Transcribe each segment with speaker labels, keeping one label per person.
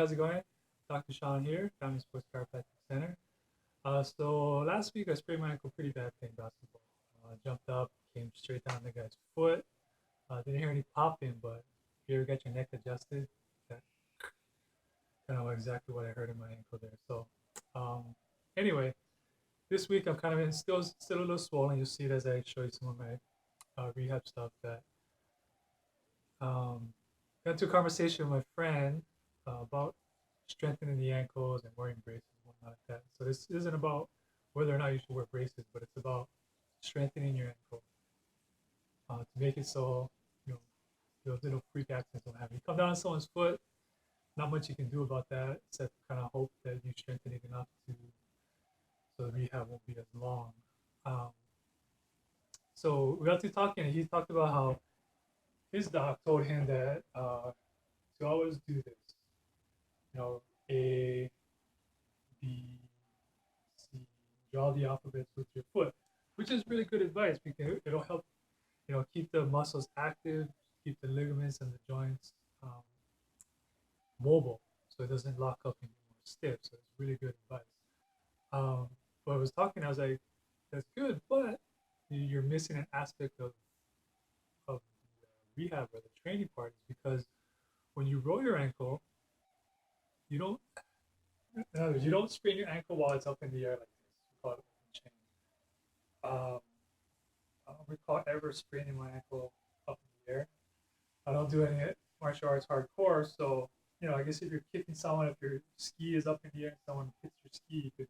Speaker 1: how's it going? Dr. Sean here, Family Sports Chiropractic Center. So last week I sprained my ankle pretty bad playing basketball. Jumped up, came straight down the guy's foot. Didn't hear any popping, but if you ever get your neck adjusted, that kind of exactly what I heard in my ankle there. So um, anyway, this week I'm kind of still a little swollen. You'll see it as I show you some of my rehab stuff. That got into a conversation with my friend about strengthening the ankles and wearing braces and whatnot like that. So this isn't about whether or not you should wear braces, but it's about strengthening your ankle to make it so those little freak accidents don't happen. You come down on someone's foot, not much you can do about that except kind of hope that you strengthen it enough so the rehab won't be as long. Um, so we got to talking, and he talked about how his doc told him that to always do this. A, B, C, draw the alphabets with your foot, which is really good advice because it'll help, keep the muscles active, keep the ligaments and the joints mobile, so it doesn't lock up and get more stiff. So it's really good advice. But I was talking, I was like, that's good, but you're missing an aspect of the rehab or the training part, is because when you roll your ankle, you don't, in other words, you don't sprain your ankle while it's up in the air like this. We call it open chain. I don't recall ever spraining my ankle up in the air. I don't do any martial arts hardcore, so I guess if you're kicking someone, if your ski is up in the air and someone hits your ski, you could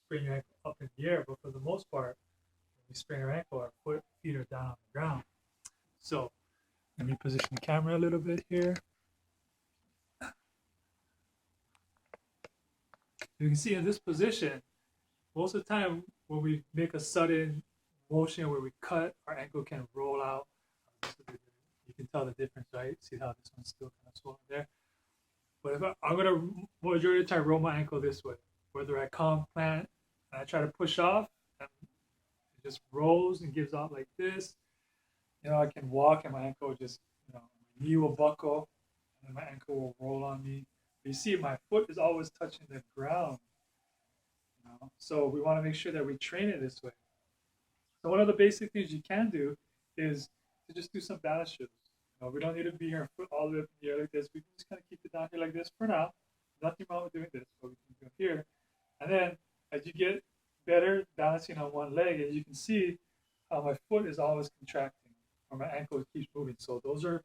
Speaker 1: sprain your ankle up in the air. But for the most part, when we sprain our ankle, our feet are down on the ground. So let me position the camera a little bit here. You can see in this position, most of the time when we make a sudden motion where we cut, our ankle can roll out. You can tell the difference, right? See how this one's still kind of swollen there. But if I'm going to, majority of the time, roll my ankle this way. Whether I come, plant, and I try to push off, and it just rolls and gives out like this. I can walk and my ankle just, my knee will buckle and my ankle will roll on me. You see, my foot is always touching the ground. So we want to make sure that we train it this way. So one of the basic things you can do is to just do some balance shifts. We don't need to be here foot all the way up in the air like this. We can just kind of keep it down here like this for now. Nothing wrong with doing this, but we can do here. And then as you get better balancing on one leg, and you can see how my foot is always contracting or my ankle keeps moving. So those are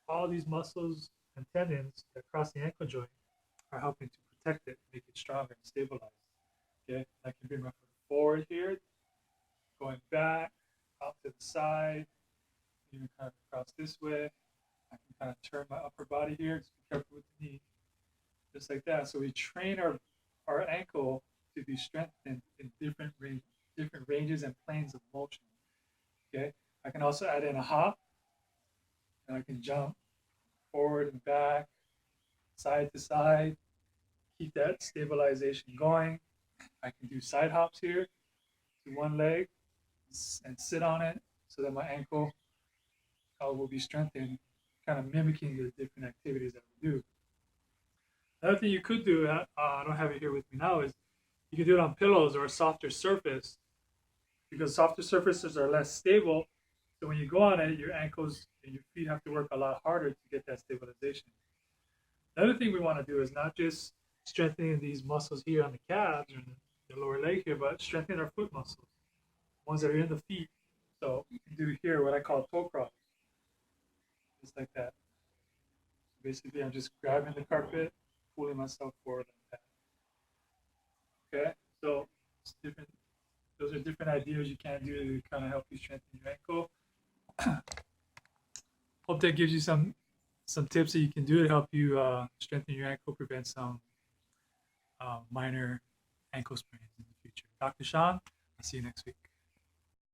Speaker 1: all these muscles and tendons that cross the ankle joint are helping to protect it, make it stronger and stabilized. Okay, I can bring my foot forward here, going back, out to the side, even kind of across this way. I can kind of turn my upper body here, just be careful with the knee, just like that. So we train our ankle to be strengthened in different ranges and planes of motion. Okay, I can also add in a hop, and I can jump forward and back, side to side, keep that stabilization going. I can do side hops here to one leg and sit on it so that my ankle will be strengthened, kind of mimicking the different activities that we do. Another thing you could do, I don't have it here with me now, is you can do it on pillows or a softer surface, because softer surfaces are less stable. So when you go on it, your ankles and your feet have to work a lot harder to get that stabilization. Another thing we want to do is not just strengthening these muscles here on the calves or the lower leg here, but strengthening our foot muscles, ones that are in the feet. So you can do here what I call toe crawls, just like that. So basically, I'm just grabbing the carpet, pulling myself forward like that. Okay, so it's different. Those are different ideas you can do to kind of help you strengthen your ankle. Hope that gives you some tips that you can do to help you strengthen your ankle, prevent some minor ankle sprains in the future. Dr. Sean, I'll see you next week.